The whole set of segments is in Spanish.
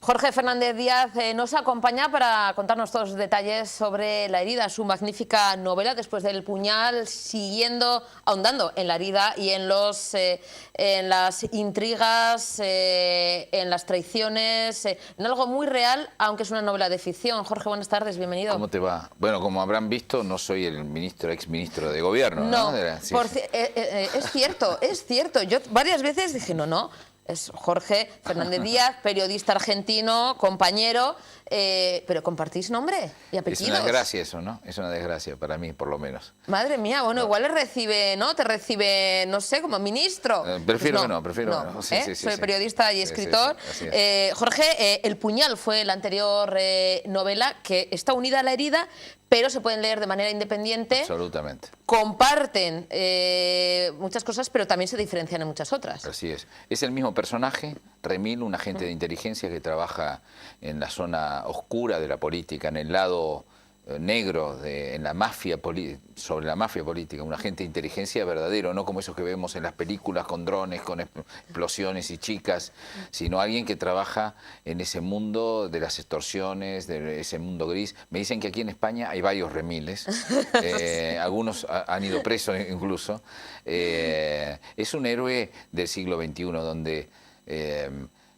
Jorge Fernández Díaz nos acompaña para contarnos todos los detalles sobre La herida, su magnífica novela después del puñal, ahondando en la herida y en las intrigas, en las traiciones, en algo muy real, aunque es una novela de ficción. Jorge, buenas tardes, bienvenido. ¿Cómo te va? Bueno, como habrán visto, no soy el exministro de gobierno, ¿no? Sí. Es cierto. Yo varias veces dije, no. Es Jorge Fernández Díaz, periodista argentino, compañero, pero compartís nombre y apellidos. Es una desgracia eso, ¿no? Es una desgracia para mí, por lo menos. Madre mía, bueno, no. Igual te recibe, no sé, como ministro. Prefiero pues que no. Sí, Soy periodista y escritor. Sí. Jorge, El puñal fue la anterior novela que está unida a La herida, pero se pueden leer de manera independiente. Absolutamente. Comparten muchas cosas, pero también se diferencian en muchas otras. Así es. Es el mismo personaje, Remil, un agente de inteligencia que trabaja en la zona oscura de la política, en el lado negro, en la mafia sobre la mafia política, un agente de inteligencia verdadero, no como esos que vemos en las películas con drones, con explosiones y chicas, sino alguien que trabaja en ese mundo de las extorsiones, de ese mundo gris. Me dicen que aquí en España hay varios Remiles, algunos han ido presos incluso. Es un héroe del siglo XXI donde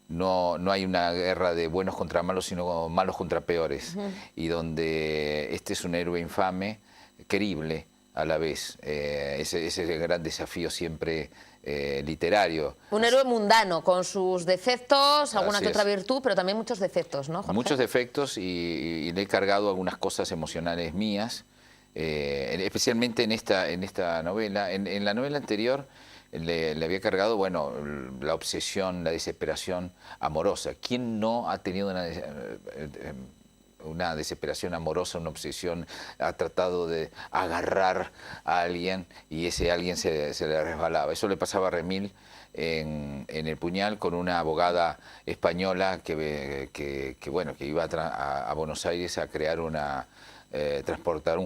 no hay una guerra de buenos contra malos, sino malos contra peores. Y donde este es un héroe infame, querible a la vez. Ese es el gran desafío siempre literario. Un héroe mundano, con sus defectos, alguna que otra virtud, pero también muchos defectos, ¿no, Jorge? Muchos defectos y le he cargado algunas cosas emocionales mías, especialmente en esta novela. En la novela anterior le había cargado, bueno, la obsesión, la desesperación amorosa. ¿Quién no ha tenido una desesperación amorosa, una obsesión, ha tratado de agarrar a alguien y ese alguien se le resbalaba? Eso le pasaba a Remil en El puñal, con una abogada española que iba a Buenos Aires a crear un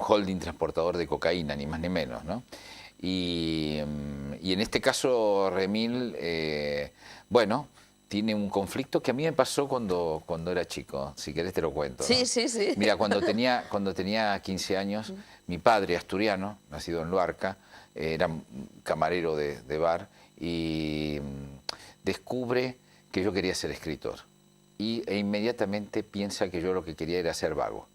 holding transportador de cocaína, ni más ni menos, ¿no? Y en este caso Remil, tiene un conflicto que a mí me pasó cuando era chico, si querés te lo cuento, ¿no? Sí. Mira, cuando tenía 15 años, mi padre, asturiano, nacido en Luarca, era camarero de bar y descubre que yo quería ser escritor e inmediatamente piensa que yo lo que quería era ser vago.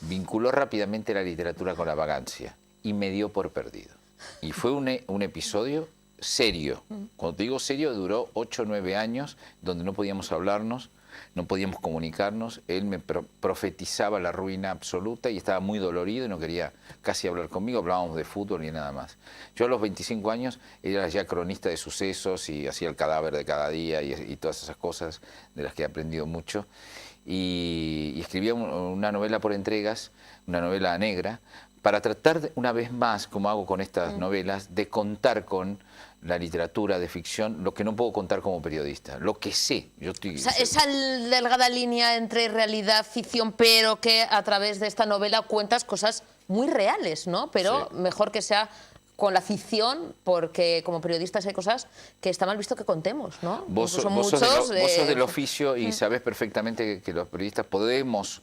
Vinculó rápidamente la literatura con la vagancia y me dio por perdido. Y fue un episodio serio. Cuando te digo serio, duró 8 o 9 años, donde no podíamos hablarnos, no podíamos comunicarnos. Él me profetizaba la ruina absoluta y estaba muy dolorido y no quería casi hablar conmigo. Hablábamos de fútbol y nada más. Yo a los 25 años era ya cronista de sucesos y hacía El cadáver de cada día y todas esas cosas de las que he aprendido mucho. Y escribía una novela por entregas, una novela negra, para tratar una vez más, como hago con estas novelas, de contar con la literatura de ficción lo que no puedo contar como periodista, lo que sé. Esa delgada línea entre realidad, ficción, pero que a través de esta novela cuentas cosas muy reales, ¿no? Pero sí, mejor que sea con la ficción, porque como periodistas hay cosas que está mal visto que contemos, ¿no? Vos sos del oficio y sabés perfectamente que los periodistas podemos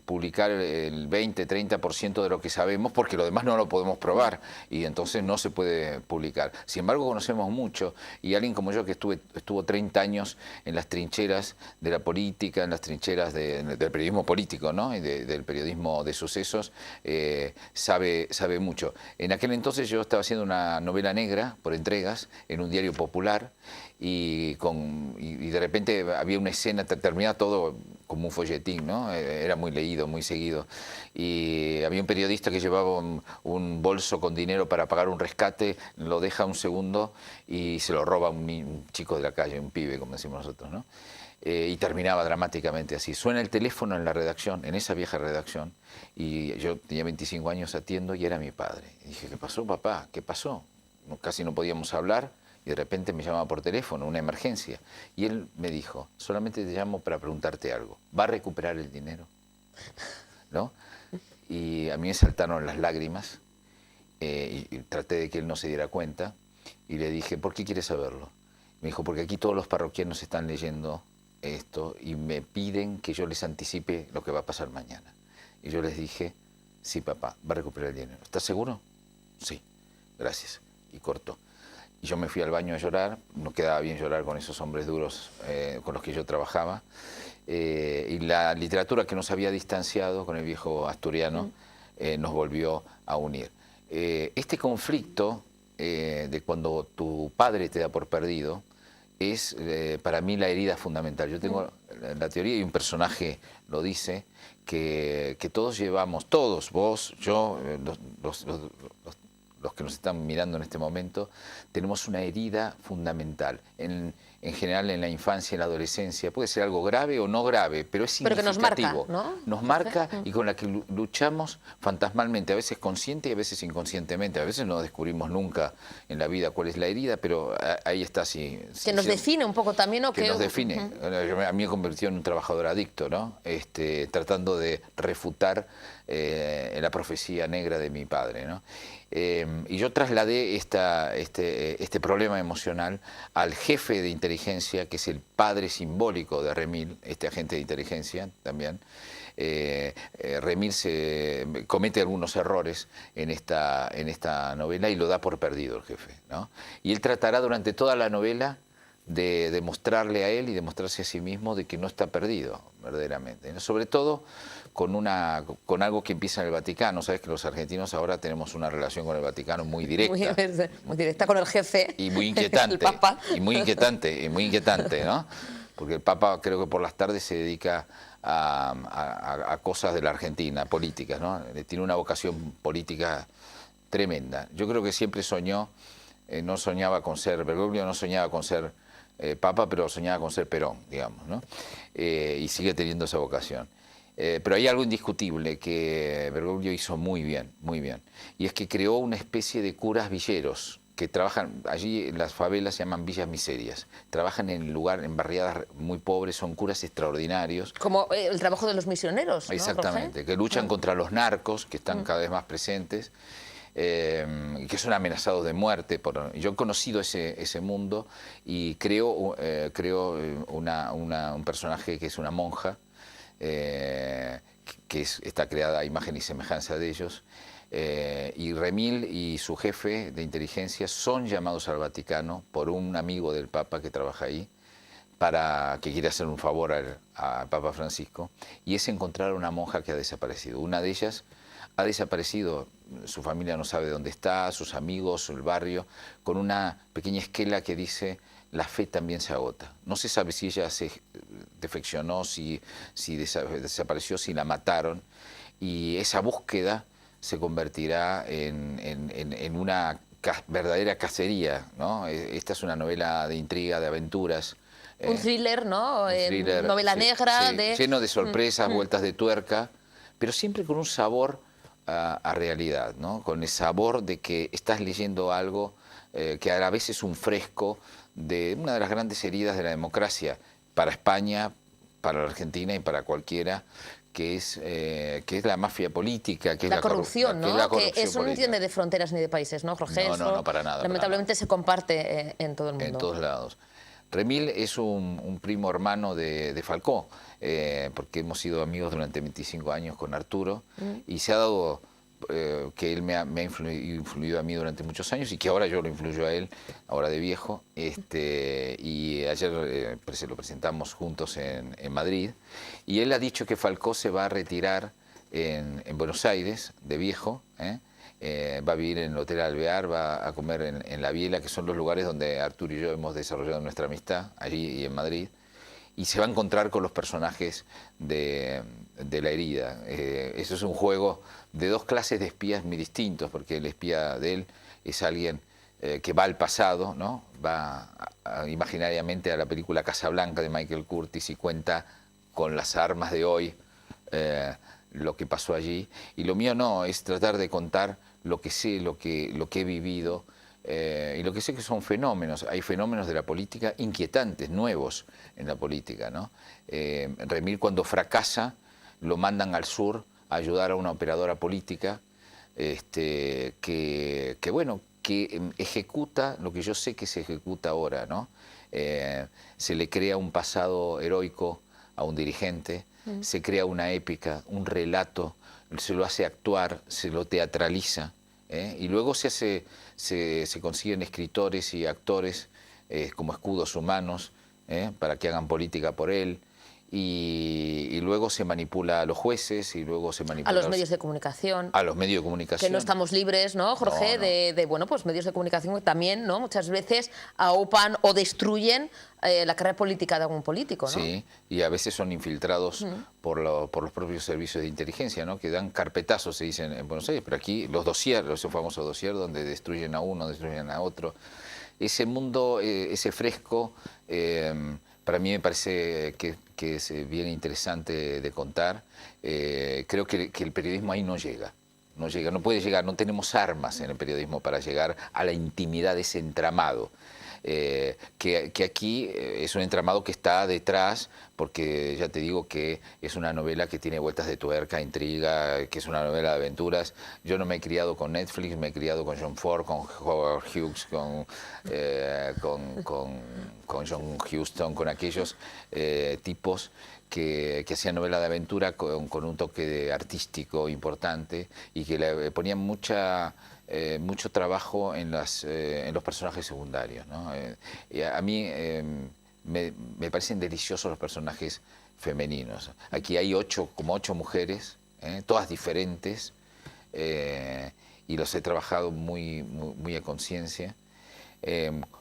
publicar el 20-30% de lo que sabemos, porque lo demás no lo podemos probar y entonces no se puede publicar. Sin embargo, conocemos mucho y alguien como yo que estuvo 30 años en las trincheras de la política, en las trincheras del periodismo político, ¿no? Y del periodismo de sucesos, sabe mucho. En aquel entonces yo estaba haciendo una novela negra por entregas en un diario popular y de repente había una escena, terminaba todo como un folletín, ¿no? Era muy leído, muy seguido. Y había un periodista que llevaba un bolso con dinero para pagar un rescate, lo deja un segundo y se lo roba un chico de la calle, un pibe, como decimos nosotros, ¿no? Y terminaba dramáticamente así. Suena el teléfono en la redacción, en esa vieja redacción, y yo tenía 25 años, atiendo y era mi padre. Y dije, ¿qué pasó, papá? ¿Qué pasó? Casi no podíamos hablar. Y de repente me llamaba por teléfono, una emergencia. Y él me dijo, solamente te llamo para preguntarte algo. ¿Va a recuperar el dinero? ¿No? Y a mí me saltaron las lágrimas y traté de que él no se diera cuenta. Y le dije, ¿por qué quieres saberlo? Me dijo, porque aquí todos los parroquianos están leyendo esto y me piden que yo les anticipe lo que va a pasar mañana. Y yo les dije, sí, papá, va a recuperar el dinero. ¿Estás seguro? Sí, gracias. Y cortó. Y yo me fui al baño a llorar, no quedaba bien llorar con esos hombres duros con los que yo trabajaba. Y la literatura que nos había distanciado con el viejo asturiano nos volvió a unir. Este conflicto de cuando tu padre te da por perdido es para mí la herida fundamental. Yo tengo la teoría, y un personaje lo dice, que todos llevamos, todos, vos, yo, los que nos están mirando en este momento, tenemos una herida fundamental. En general en la infancia, en la adolescencia, puede ser algo grave o no grave, pero es significativo. Pero que nos marca, ¿no? Nos marca y con la que luchamos fantasmalmente, a veces consciente y a veces inconscientemente. A veces no descubrimos nunca en la vida cuál es la herida, pero ahí está. Que nos define un poco también, ¿o que nos define. A mí me convirtió en un trabajador adicto, ¿no? Tratando de refutar la profecía negra de mi padre, ¿no? Y yo trasladé este problema emocional al jefe de inteligencia, que es el padre simbólico de Remil, este agente de inteligencia también. Remil comete algunos errores en esta novela y lo da por perdido el jefe, ¿no? Y él tratará durante toda la novela de demostrarle a él y demostrarse a sí mismo de que no está perdido, verdaderamente, ¿no? Sobre todo con algo que empieza en el Vaticano. Sabes que los argentinos ahora tenemos una relación con el Vaticano muy directa. Muy directa con el jefe. Y muy inquietante. El Papa. Y muy inquietante, ¿no? Porque el Papa creo que por las tardes se dedica a cosas de la Argentina, políticas, ¿no? Tiene una vocación política tremenda. Yo creo que siempre soñó, no soñaba con ser Bergoglio, no soñaba con ser Papa, pero soñaba con ser Perón, digamos, ¿no? Y sigue teniendo esa vocación. Pero hay algo indiscutible que Bergoglio hizo muy bien, y es que creó una especie de curas villeros que trabajan, allí las favelas se llaman villas miserias, trabajan en barriadas muy pobres, son curas extraordinarios. Como el trabajo de los misioneros, ¿no, exactamente, Jorge? Que luchan contra los narcos, que están cada vez más presentes, que son amenazados de muerte. Yo he conocido ese mundo y creo un personaje que es una monja, está creada a imagen y semejanza de ellos, y Remil y su jefe de inteligencia son llamados al Vaticano por un amigo del Papa que trabaja ahí, que quiere hacer un favor al Papa Francisco, y es encontrar a una monja que ha desaparecido. Una de ellas ha desaparecido, su familia no sabe dónde está, sus amigos, el barrio, con una pequeña esquela que dice: la fe también se agota. No se sabe si ella se defeccionó, si desapareció, si la mataron, y esa búsqueda se convertirá en una verdadera cacería, ¿no? Esta es una novela de intriga, de aventuras. Un thriller, ¿no? Un thriller, novela negra. Lleno de sorpresas, vueltas de tuerca, pero siempre con un sabor a realidad, ¿no? Con el sabor de que estás leyendo algo que a la vez es un fresco de una de las grandes heridas de la democracia para España, para la Argentina y para cualquiera, que es la mafia política, que es la corrupción, ¿no? Que eso no política. entiende de fronteras ni de países, ¿no, Jorge? No, para nada. Lamentablemente se comparte en todo el mundo. En todos lados. Remil es un primo hermano de Falcó, porque hemos sido amigos durante 25 años con Arturo, y se ha dado que él me ha influido a mí durante muchos años y que ahora yo lo influyo a él, ahora de viejo, y ayer lo presentamos juntos en Madrid, y él ha dicho que Falcó se va a retirar en Buenos Aires de viejo, va a vivir en el Hotel Alvear, va a comer en La Biela, que son los lugares donde Arturo y yo hemos desarrollado nuestra amistad, allí y en Madrid, y se va a encontrar con los personajes de La herida. Eso es un juego de dos clases de espías muy distintos, porque el espía de él es alguien que va al pasado, ¿no? Va imaginariamente a la película Casablanca de Michael Curtis y cuenta con las armas de hoy lo que pasó allí. Y lo mío no, es tratar de contar lo que sé, lo que he vivido, y lo que sé que son fenómenos. Hay fenómenos de la política inquietantes, nuevos en la política, ¿no? Remil, cuando fracasa, lo mandan al sur a ayudar a una operadora política que ejecuta lo que yo sé que se ejecuta ahora, ¿no? se le crea un pasado heroico a un dirigente, se crea una épica, un relato, se lo hace actuar, se lo teatraliza, y luego se consiguen escritores y actores como escudos humanos para que hagan política por él. Y luego se manipula a los jueces y luego se manipula a los medios de comunicación. A los medios de comunicación. Que no estamos libres, ¿no, Jorge? No, no. De bueno, pues medios de comunicación que también, ¿no? Muchas veces aupan o destruyen la carrera política de algún político, ¿no? Sí, y a veces son infiltrados por los propios servicios de inteligencia, ¿no? Que dan carpetazos, se dicen en Buenos Aires, pero aquí los dossiers, los famosos dossiers donde destruyen a uno, destruyen a otro. Ese mundo, ese fresco, para mí me parece que es bien interesante de contar. Creo que el periodismo ahí no llega. No puede llegar, no tenemos armas en el periodismo para llegar a la intimidad de ese entramado. Que aquí es un entramado que está detrás, porque ya te digo que es una novela que tiene vueltas de tuerca, intriga, que es una novela de aventuras. Yo no me he criado con Netflix, me he criado con John Ford, con Howard Hughes, con John Huston, con aquellos tipos que hacían novela de aventura con un toque artístico importante y que le ponían mucho trabajo en los personajes secundarios, ¿no? Y a mí me parecen deliciosos los personajes femeninos. Aquí hay como ocho mujeres, todas diferentes, y los he trabajado muy a conciencia.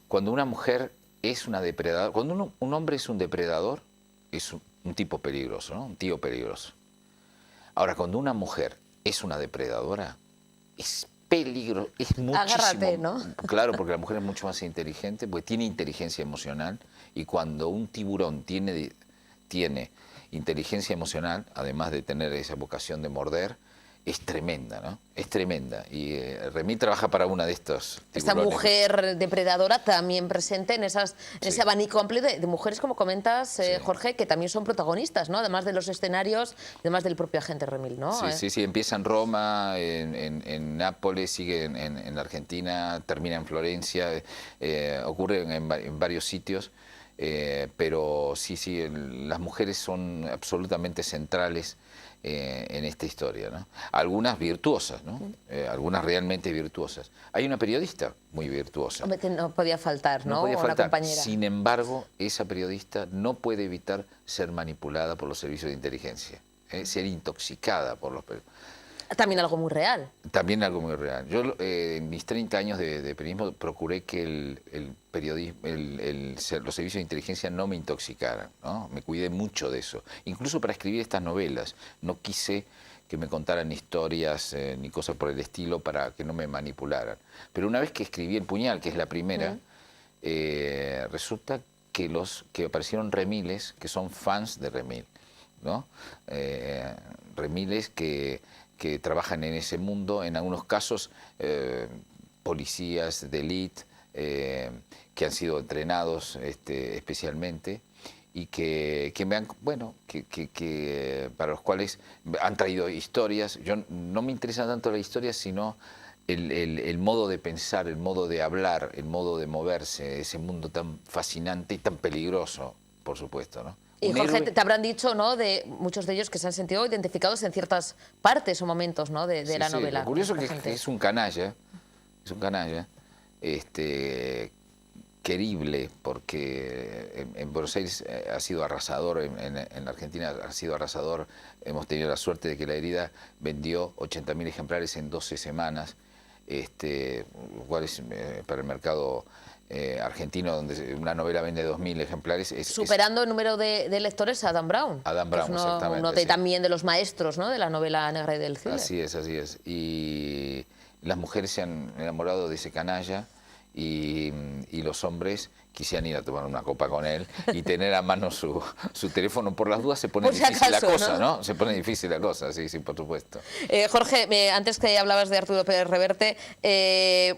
Cuando una mujer es una depredadora, cuando un hombre es un depredador, es un tipo peligroso, ¿no? Un tío peligroso. Ahora, cuando una mujer es una depredadora, es peligro, es muchísimo. Agárrate, ¿no? Claro, porque la mujer es mucho más inteligente, porque tiene inteligencia emocional, y cuando un tiburón tiene inteligencia emocional, además de tener esa vocación de morder, es tremenda, ¿no? Es tremenda. Y Remy trabaja para una de estos tiburones. Esta mujer depredadora también presente en ese abanico amplio de mujeres, como comentas, Jorge, que también son protagonistas, ¿no? Además de los escenarios, además del propio agente Remil, ¿no? Sí, empieza en Roma, en Nápoles, sigue en la Argentina, termina en Florencia, ocurre en varios sitios, pero sí, las mujeres son absolutamente centrales en esta historia, ¿no? Algunas virtuosas, ¿no? Algunas realmente virtuosas. Hay una periodista muy virtuosa. No podía faltar, ¿no? No podía faltar. Una compañera. Sin embargo, esa periodista no puede evitar ser manipulada por los servicios de inteligencia, ser intoxicada por los periodistas. También algo muy real. También algo muy real. Yo en mis 30 años de periodismo procuré que los servicios de inteligencia no me intoxicaran, ¿no? Me cuidé mucho de eso. Incluso para escribir estas novelas no quise que me contaran historias ni cosas por el estilo para que no me manipularan. Pero una vez que escribí El Puñal, que es la primera, resulta que aparecieron Remiles, que son fans de Remil, ¿no? Remiles que trabajan en ese mundo, en algunos casos policías de élite que han sido entrenados especialmente y que para los cuales han traído historias. Yo no me interesa tanto la historia, sino el modo de pensar, el modo de hablar, el modo de moverse, ese mundo tan fascinante y tan peligroso, por supuesto, ¿no? Y Jorge, te habrán dicho, ¿no?, de muchos de ellos que se han sentido identificados en ciertas partes o momentos, ¿no?, de la novela. Lo curioso es que es un canalla, querible, porque en Buenos Aires ha sido arrasador, en la Argentina ha sido arrasador. Hemos tenido la suerte de que La Herida vendió 80.000 ejemplares en 12 semanas, lo cual es para el mercado argentino, donde una novela vende 2.000 ejemplares. Superando el número de lectores a Dan Brown. A Dan Brown, exactamente. Uno también de los maestros, ¿no?, de la novela negra y del cine. Así es. Y las mujeres se han enamorado de ese canalla y los hombres quisieran ir a tomar una copa con él y tener a mano su teléfono. Por las dudas se pone difícil la cosa, ¿no? Se pone difícil la cosa, sí, por supuesto. Jorge, antes que hablabas de Arturo Pérez Reverte,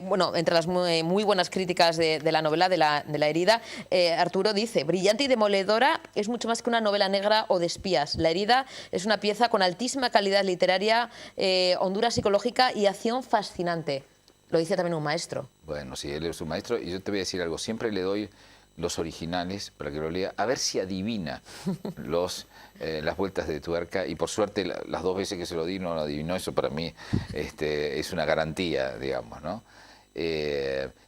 bueno, entre las muy buenas críticas de la novela, de la Herida, Arturo dice: brillante y demoledora, es mucho más que una novela negra o de espías. La Herida es una pieza con altísima calidad literaria, hondura psicológica y acción fascinante. Lo dice también un maestro. Bueno, sí, él es un maestro, y yo te voy a decir algo, siempre le doy los originales para que lo lea, a ver si adivina las vueltas de tuerca, y por suerte las 2 veces que se lo di no lo adivinó. Eso para mí es una garantía, digamos, ¿no?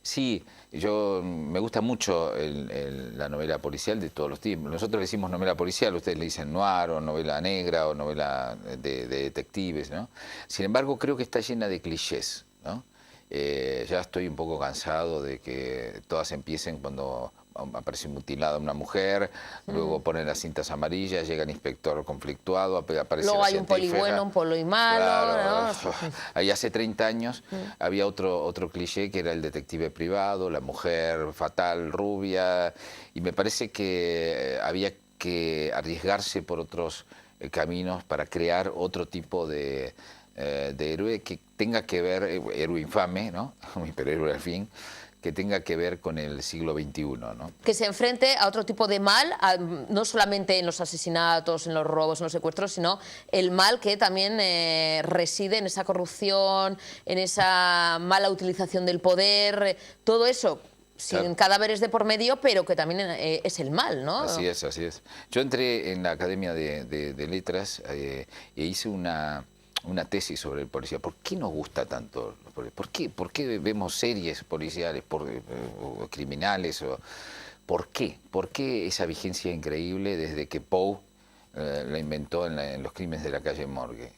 Sí, me gusta mucho la novela policial de todos los tipos. Nosotros le decimos novela policial, ustedes le dicen noir o novela negra o novela de detectives, ¿no? Sin embargo, creo que está llena de clichés, ¿no? Ya estoy un poco cansado de que todas empiecen cuando aparece mutilada una mujer, luego ponen las cintas amarillas, llega el inspector conflictuado, aparece luego la hay un poli bueno, un poli malo, claro, ¿no? Ahí hace 30 años había otro cliché que era el detective privado, la mujer fatal, rubia, y me parece que había que arriesgarse por otros caminos para crear otro tipo de héroe que tenga que ver, héroe infame, ¿no? Pero héroe al fin, que tenga que ver con el siglo XXI, ¿no? Que se enfrente a otro tipo de mal, no solamente en los asesinatos, en los robos, en los secuestros, sino el mal que también reside en esa corrupción, en esa mala utilización del poder, todo eso sin cadáveres de por medio, pero que también es el mal, ¿no? Así es, así es. Yo entré en la Academia de Letras e hice una tesis sobre el policía. ¿Por qué nos gusta tanto los policías? ¿Por qué vemos series policiales o criminales? ¿Por qué? ¿Por qué esa vigencia increíble desde que Poe la inventó en los crímenes de la calle Morgue?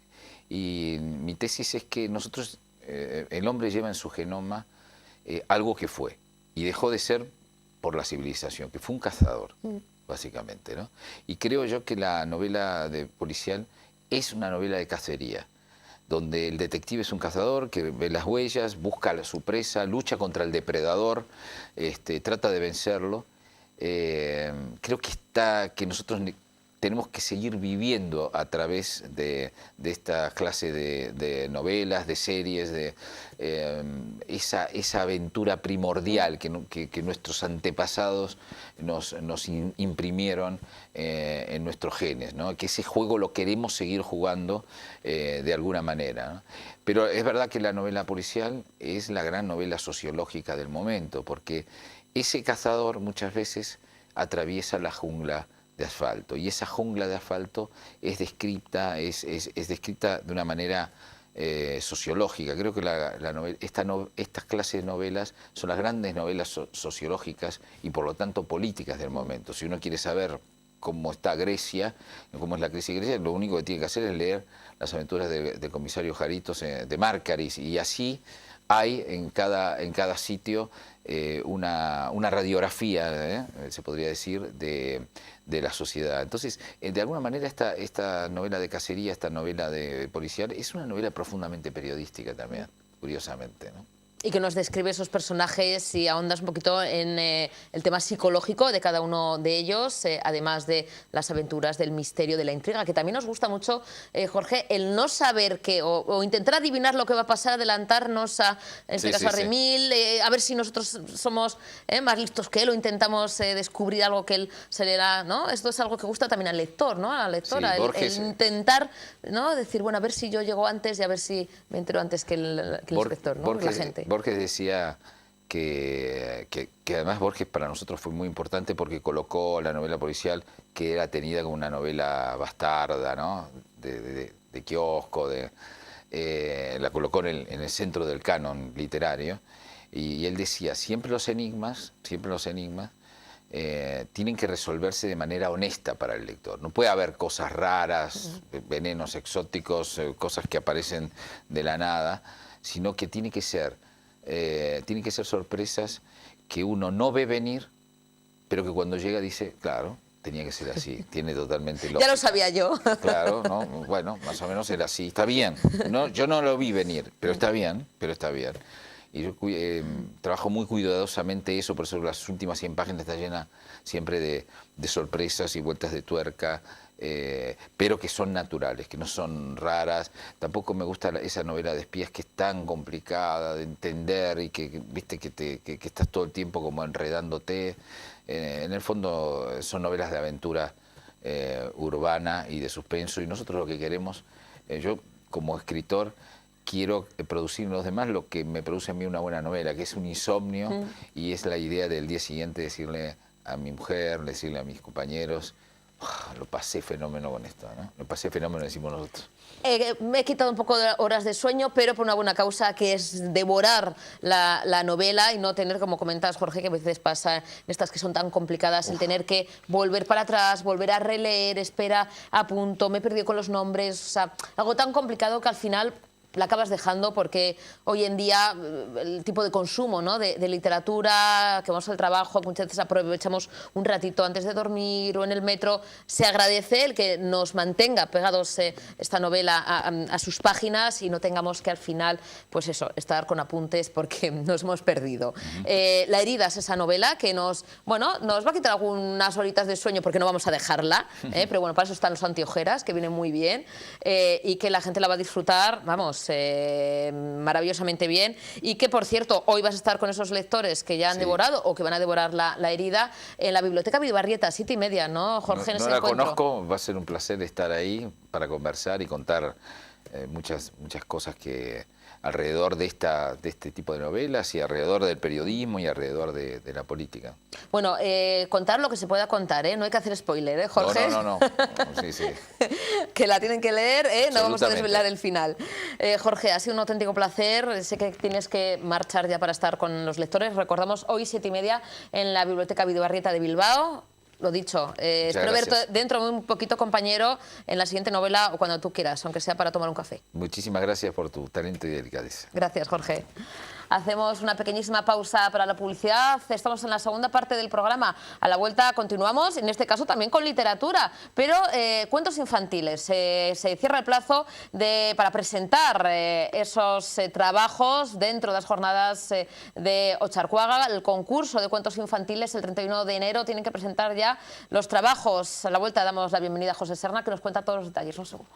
Y mi tesis es que nosotros, el hombre lleva en su genoma algo que fue y dejó de ser por la civilización, que fue un cazador, básicamente, ¿no? Y creo yo que la novela policial es una novela de cacería, donde el detective es un cazador que ve las huellas, busca a su presa, lucha contra el depredador, trata de vencerlo. Creo que nosotros tenemos que seguir viviendo a través de esta clase de novelas, de series, de esa aventura primordial que nuestros antepasados nos imprimieron en nuestros genes, ¿no? Que ese juego lo queremos seguir jugando de alguna manera, ¿no? Pero es verdad que la novela policial es la gran novela sociológica del momento, porque ese cazador muchas veces atraviesa la jungla de asfalto, y esa jungla de asfalto es descrita de una manera sociológica. Creo que estas clases de novelas son las grandes novelas sociológicas y por lo tanto políticas del momento. Si uno quiere saber cómo está Grecia, cómo es la crisis de Grecia, lo único que tiene que hacer es leer las aventuras del comisario Jaritos de Márcaris, y así hay en cada sitio una radiografía, se podría decir, de la sociedad. Entonces, de alguna manera esta novela de cacería, esta novela de policial, es una novela profundamente periodística también, curiosamente, ¿no? Y que nos describe esos personajes y ahondas un poquito en el tema psicológico de cada uno de ellos, además de las aventuras, del misterio, de la intriga, que también nos gusta mucho, Jorge, el no saber qué, o intentar adivinar lo que va a pasar, adelantarnos en este caso a Remil, a ver si nosotros somos más listos que él o intentamos descubrir algo que él se le da, ¿no? Esto es algo que gusta también al lector, ¿no? A la lectora, el intentar, ¿no? Decir, bueno, a ver si yo llego antes y a ver si me entero antes que el inspector, ¿no? La gente. Borges decía que además Borges para nosotros fue muy importante porque colocó la novela policial, que era tenida como una novela bastarda, ¿no? de kiosco, la colocó en el centro del canon literario, y él decía, siempre los enigmas tienen que resolverse de manera honesta para el lector. No puede haber cosas raras, venenos exóticos, cosas que aparecen de la nada, sino que tienen que ser sorpresas que uno no ve venir, pero que cuando llega dice, claro, tenía que ser así, tiene totalmente lógica. Ya lo sabía yo. Claro, ¿no? Bueno, más o menos era así, está bien. No, yo no lo vi venir, pero está bien. Y yo trabajo muy cuidadosamente eso, por eso las últimas 100 páginas está llena siempre de sorpresas y vueltas de tuerca, pero que son naturales, que no son raras. Tampoco me gusta esa novela de espías que es tan complicada de entender y que viste que estás todo el tiempo como enredándote. En el fondo son novelas de aventura urbana y de suspenso, y nosotros lo que queremos, yo como escritor quiero producir en los demás lo que me produce a mí una buena novela, que es un insomnio y es la idea del día siguiente decirle a mi mujer, decirle a mis compañeros, lo pasé fenómeno con esto, ¿no? Lo pasé fenómeno, decimos nosotros. Me he quitado un poco de horas de sueño, pero por una buena causa, que es devorar la novela y no tener, como comentas, Jorge, que a veces pasa en estas que son tan complicadas, el tener que volver para atrás, volver a releer, espera, apunto, me he perdido con los nombres, o sea, algo tan complicado que al final la acabas dejando, porque hoy en día el tipo de consumo, ¿no?, de literatura, que vamos al trabajo, muchas veces aprovechamos un ratito antes de dormir o en el metro, se agradece el que nos mantenga pegados esta novela a sus páginas y no tengamos que al final, pues eso, estar con apuntes porque nos hemos perdido. La herida es esa novela que nos va a quitar algunas horitas de sueño porque no vamos a dejarla, pero bueno, para eso están los antiojeras, que vienen muy bien, y que la gente la va a disfrutar, vamos, maravillosamente bien, y que, por cierto, hoy vas a estar con esos lectores que ya han devorado o que van a devorar la herida en la Biblioteca Vidabarrieta, 7:30, ¿no, Jorge? No la conozco, va a ser un placer estar ahí para conversar y contar muchas cosas que alrededor de este tipo de novelas y alrededor del periodismo y alrededor de la política. Bueno, contar lo que se pueda contar, ¿eh? No hay que hacer spoiler, ¿eh, Jorge? No. Sí. Que la tienen que leer, ¿eh? No vamos a desvelar el final. Jorge, ha sido un auténtico placer. Sé que tienes que marchar ya para estar con los lectores. Recordamos, hoy 7:30 en la Biblioteca Vidabarrieta de Bilbao. Lo dicho, espero verte dentro de un poquito, compañero, en la siguiente novela o cuando tú quieras, aunque sea para tomar un café. Muchísimas gracias por tu talento y delicadeza. Gracias, Jorge. Hacemos una pequeñísima pausa para la publicidad. Estamos en la segunda parte del programa. A la vuelta continuamos, en este caso también con literatura, pero cuentos infantiles. Se cierra el plazo para presentar esos trabajos dentro de las jornadas de Ocharcoaga. El concurso de cuentos infantiles el 31 de enero. Tienen que presentar ya los trabajos. A la vuelta damos la bienvenida a José Serna, que nos cuenta todos los detalles. Un segundo.